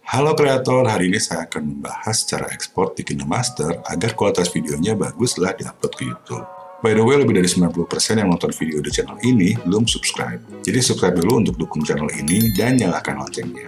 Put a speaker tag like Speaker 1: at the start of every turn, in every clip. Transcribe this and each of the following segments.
Speaker 1: Halo kreator, hari ini saya akan membahas cara ekspor di KineMaster agar kualitas videonya bagus setelah diupload ke YouTube. By the way, lebih dari 90% yang nonton video di channel ini belum subscribe. Jadi subscribe dulu untuk dukung channel ini dan nyalakan loncengnya.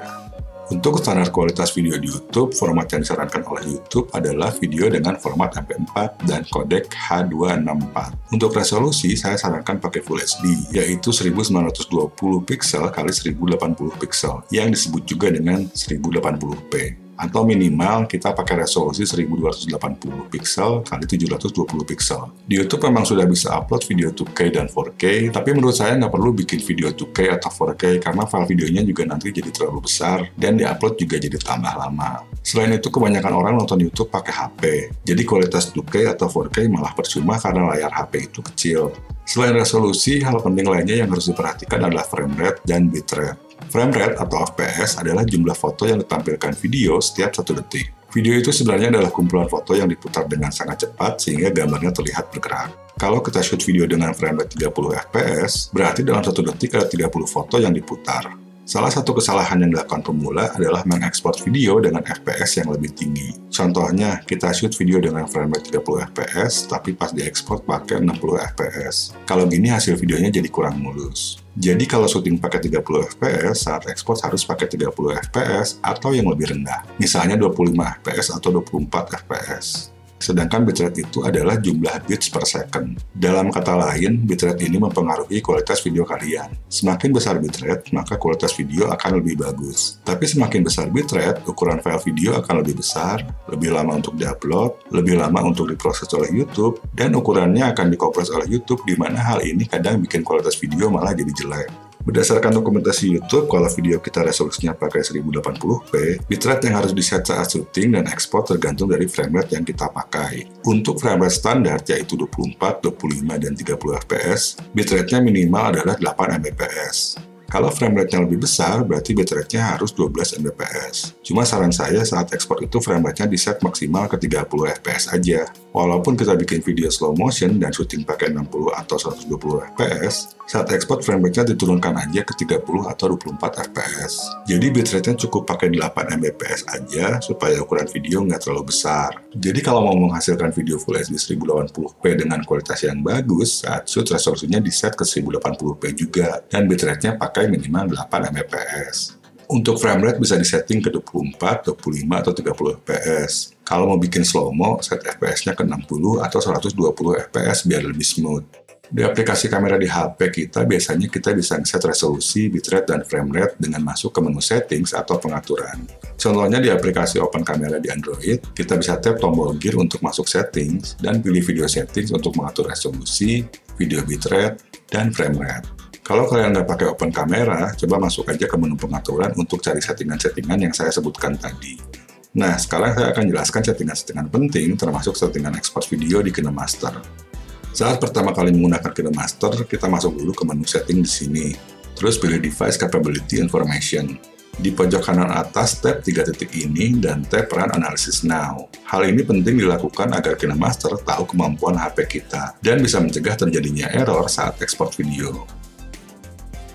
Speaker 1: Untuk standar kualitas video di YouTube, format yang disarankan oleh YouTube adalah video dengan format MP4 dan kodek H264. Untuk resolusi, saya sarankan pakai Full HD, yaitu 1920 pixel x 1080 pixel, yang disebut juga dengan 1080p. Atau minimal kita pakai resolusi 1280 pixel x 720 pixel. Di YouTube memang sudah bisa upload video 2K dan 4K, tapi menurut saya nggak perlu bikin video 2K atau 4K karena file videonya juga nanti jadi terlalu besar dan diupload juga jadi tambah lama. Selain itu, kebanyakan orang nonton YouTube pakai HP, jadi kualitas 2K atau 4K malah percuma karena layar HP itu kecil. Selain resolusi, hal penting lainnya yang harus diperhatikan adalah frame rate dan bitrate. Frame rate atau FPS adalah jumlah foto yang ditampilkan video setiap 1 detik. Video itu sebenarnya adalah kumpulan foto yang diputar dengan sangat cepat sehingga gambarnya terlihat bergerak. Kalau kita shoot video dengan frame rate 30 fps, berarti dalam 1 detik ada 30 foto yang diputar. Salah satu kesalahan yang dilakukan pemula adalah mengekspor video dengan FPS yang lebih tinggi. Contohnya, kita shoot video dengan frame rate 30 fps, tapi pas diekspor pakai 60 fps. Kalau gini hasil videonya jadi kurang mulus. Jadi kalau syuting pakai 30 fps, saat ekspor harus pakai 30 fps atau yang lebih rendah. Misalnya 25 fps atau 24 fps. Sedangkan bitrate itu adalah jumlah bits per second. Dalam kata lain, bitrate ini mempengaruhi kualitas video kalian. Semakin besar bitrate, maka kualitas video akan lebih bagus. Tapi semakin besar bitrate, ukuran file video akan lebih besar, lebih lama untuk diupload, lebih lama untuk diproses oleh YouTube, dan ukurannya akan dikompres oleh YouTube, di mana hal ini kadang bikin kualitas video malah jadi jelek. Berdasarkan dokumentasi YouTube, kalau video kita resolusinya pakai 1080p, bitrate yang harus diset saat syuting dan ekspor tergantung dari frame rate yang kita pakai. Untuk frame rate standar, yaitu 24, 25, dan 30 fps, bitrate-nya minimal adalah 8 mbps. Kalau frame rate-nya lebih besar, berarti bitrate-nya harus 12 mbps. Cuma saran saya saat ekspor itu frame rate-nya di set maksimal ke 30 fps aja. Walaupun kita bikin video slow motion dan syuting pakai 60 atau 120 fps, saat ekspor frame rate-nya diturunkan aja ke 30 atau 24 fps. Jadi bitrate-nya cukup pakai 8 mbps aja supaya ukuran video nggak terlalu besar. Jadi kalau mau menghasilkan video Full HD 1080p dengan kualitas yang bagus, saat shoot resolusinya di set ke 1080p juga, dan bitrate-nya pakai minimal 8 mbps. Untuk frame rate bisa disetting ke 24, 25, atau 30 fps. Kalau mau bikin slow-mo, set fps-nya ke 60 atau 120 fps biar lebih smooth. Di aplikasi kamera di HP kita, biasanya kita bisa set resolusi, bitrate, dan frame rate dengan masuk ke menu settings atau pengaturan. Contohnya di aplikasi Open Camera di Android, kita bisa tap tombol gear untuk masuk settings, dan pilih video settings untuk mengatur resolusi, video bitrate, dan frame rate. Kalau kalian nggak pakai Open Camera, coba masuk aja ke menu pengaturan untuk cari settingan-settingan yang saya sebutkan tadi. Nah, sekarang saya akan jelaskan settingan-settingan penting, termasuk settingan ekspor video di KineMaster. Saat pertama kali menggunakan KineMaster, kita masuk dulu ke menu setting di sini. Terus pilih Device Capability Information. Di pojok kanan atas, tab 3 titik ini, dan tab Run Analysis Now. Hal ini penting dilakukan agar KineMaster tahu kemampuan HP kita, dan bisa mencegah terjadinya error saat ekspor video.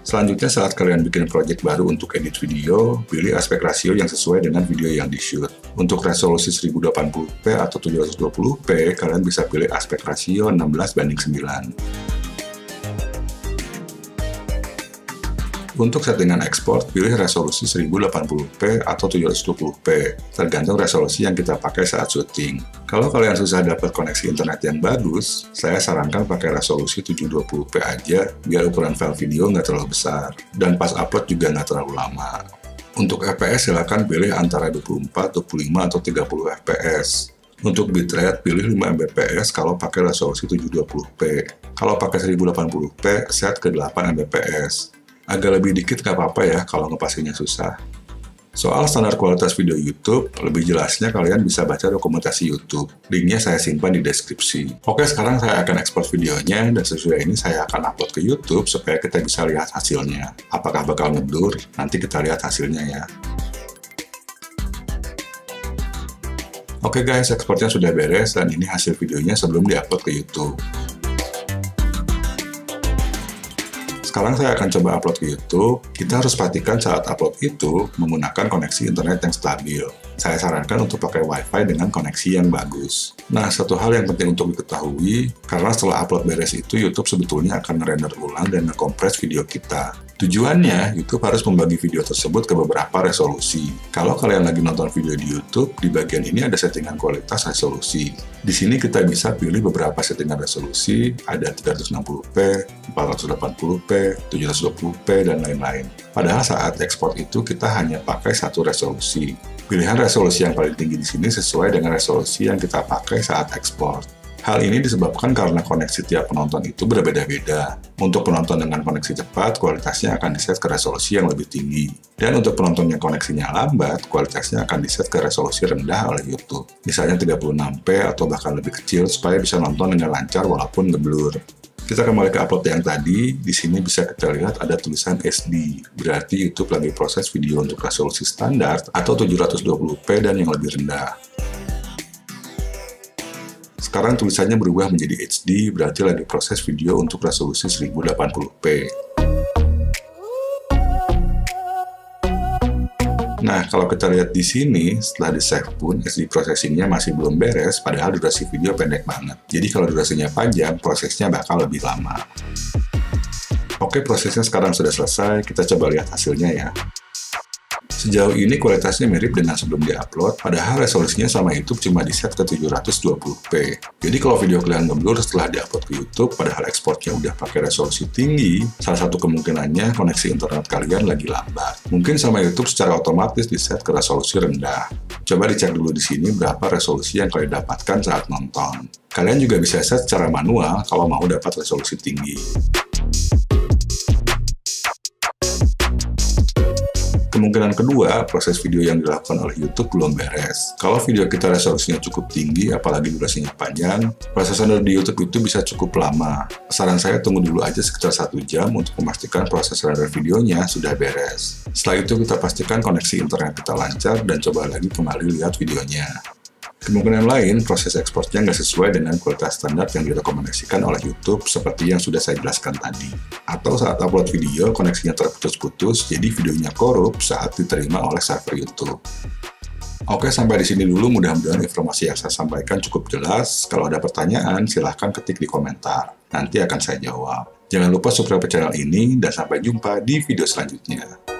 Speaker 1: Selanjutnya, saat kalian bikin project baru untuk edit video, pilih aspek rasio yang sesuai dengan video yang di-shoot. Untuk resolusi 1080p atau 720p, kalian bisa pilih aspek rasio 16:9. Untuk settingan ekspor, pilih resolusi 1080p atau 720p, tergantung resolusi yang kita pakai saat syuting. Kalau kalian susah dapat koneksi internet yang bagus, saya sarankan pakai resolusi 720p aja, biar ukuran file video nggak terlalu besar, dan pas upload juga nggak terlalu lama. Untuk FPS, silakan pilih antara 24, 25, atau 30 fps. Untuk bitrate, pilih 5 mbps kalau pakai resolusi 720p. Kalau pakai 1080p, set ke 8 mbps. Agak lebih dikit nggak apa-apa ya kalau ngepasinnya susah. Soal standar kualitas video YouTube, lebih jelasnya kalian bisa baca dokumentasi YouTube. Linknya saya simpan di deskripsi. Oke, sekarang saya akan ekspor videonya, dan sesudah ini saya akan upload ke YouTube supaya kita bisa lihat hasilnya. Apakah bakal ngeblur? Nanti kita lihat hasilnya ya. Oke guys, ekspornya sudah beres, dan ini hasil videonya sebelum diupload ke YouTube. Sekarang saya akan coba upload ke YouTube. Kita harus pastikan saat upload itu menggunakan koneksi internet yang stabil. Saya sarankan untuk pakai WiFi dengan koneksi yang bagus. Nah, satu hal yang penting untuk diketahui, karena setelah upload beres itu, YouTube sebetulnya akan render ulang dan nge-compress video kita. Tujuannya, YouTube harus membagi video tersebut ke beberapa resolusi. Kalau kalian lagi nonton video di YouTube, di bagian ini ada settingan kualitas resolusi. Di sini kita bisa pilih beberapa settingan resolusi, ada 360p, 480p, 720p, dan lain-lain. Padahal saat ekspor itu kita hanya pakai satu resolusi. Pilihan resolusi yang paling tinggi di sini sesuai dengan resolusi yang kita pakai saat ekspor. Hal ini disebabkan karena koneksi tiap penonton itu berbeda-beda. Untuk penonton dengan koneksi cepat, kualitasnya akan diset ke resolusi yang lebih tinggi. Dan untuk penonton yang koneksinya lambat, kualitasnya akan diset ke resolusi rendah oleh YouTube. Misalnya 36p atau bahkan lebih kecil supaya bisa nonton dengan lancar walaupun ngeblur. Kita kembali ke upload yang tadi, di sini bisa kita lihat ada tulisan SD, berarti YouTube lagi proses video untuk resolusi standar atau 720p dan yang lebih rendah. Sekarang tulisannya berubah menjadi HD, berarti lagi proses video untuk resolusi 1080p. Nah, kalau kita lihat di sini, setelah di-save pun, SD processing-nya masih belum beres, padahal durasi video pendek banget. Jadi kalau durasinya panjang, prosesnya bakal lebih lama. Oke, prosesnya sekarang sudah selesai, kita coba lihat hasilnya ya. Sejauh ini kualitasnya mirip dengan sebelum di-upload, padahal resolusinya sama YouTube cuma di-set ke 720p. Jadi kalau video kalian ngeblur setelah di-upload ke YouTube, padahal ekspornya udah pakai resolusi tinggi, salah satu kemungkinannya koneksi internet kalian lagi lambat. Mungkin sama YouTube secara otomatis di-set ke resolusi rendah. Coba dicek dulu di sini berapa resolusi yang kalian dapatkan saat nonton. Kalian juga bisa set secara manual kalau mau dapat resolusi tinggi. Kemungkinan kedua, proses video yang dilakukan oleh YouTube belum beres. Kalau video kita resolusinya cukup tinggi, apalagi durasinya panjang, proses render di YouTube itu bisa cukup lama. Saran saya tunggu dulu aja sekitar 1 jam untuk memastikan proses render videonya sudah beres. Setelah itu kita pastikan koneksi internet kita lancar dan coba lagi kembali lihat videonya. Kemungkinan lain, proses ekspornya nggak sesuai dengan kualitas standar yang direkomendasikan oleh YouTube seperti yang sudah saya jelaskan tadi. Atau saat upload video, koneksinya terputus-putus, jadi videonya korup saat diterima oleh server YouTube. Oke, sampai di sini dulu. Mudah-mudahan informasi yang saya sampaikan cukup jelas. Kalau ada pertanyaan, silahkan ketik di komentar. Nanti akan saya jawab. Jangan lupa subscribe channel ini, dan sampai jumpa di video selanjutnya.